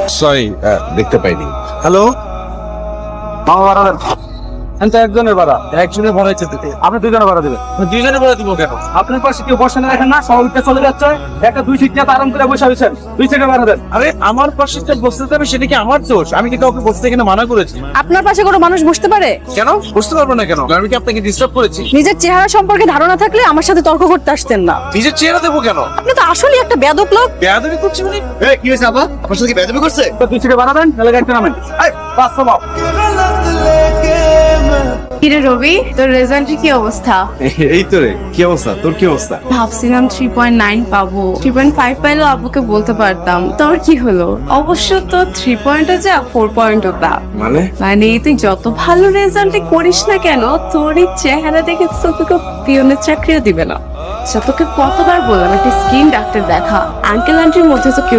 Sorry, দেখতে পাইনি। Hello, একজনের ভাড়া, একজনের ভাড়া হচ্ছে আপনি দুজনের ভাড়া দেবেন। দুজনের ভাড়া দিব কেন? আপনার পাশে কেউ বসে না দেখেন না, সবাইকে চলে যাচ্ছে, একটা 2 সিট নিয়ে আরাম করে বসে হয়েছেন, 2 সিটে ভাড়া দেন। আরে আমার পাশে বসতে যাবে সেটা কি আমার দোষ? আমি কি কাউকে বসতে এখানে মানা করেছি? আপনার পাশে কোনো মানুষ বসতে পারে? কেন বসতে পারবো না কেন? আমি কি আপনাকে ডিস্টার্ব করেছি? নিজের চেহারা সম্পর্কে ধারণা থাকলে আমার সাথে তর্ক করতে আসতেন না। নিজের চেহারা দেবো কেন? আপনি তো আসলে একটা বেয়াদব লোক। বেয়াদবি করছি মানে? কি হয়েছে আপা? আপনার সাথে কি বেয়াদবি করছে? 2 সিটে ভাড়া দেন, তাহলে গাড়িটা নামেন। এই বাস থামাও। কিরে রবি, তোর রেজাল্টের কি অবস্থা? এই তো রে, কি অবস্থা? তোর কি অবস্থা? ভাবছিলাম 3.9 পাবো, 3.5 পাইলেও আব্বুকে বলতে পারতাম। তোর কি হলো? অবশ্য তো 3 পয়েন্টও যা 4 পয়েন্টও তা। মানে তুই যত ভালো রেজাল্ট করিস না কেন, তোর এই চেহারা দেখে তো তোকে পিয়নের চাকরিও দিবে না। তোকে কতবার বললাম একটা স্কিন ডাক্তার দেখা, আঙ্কেল আন্টির মধ্যে তো কেউ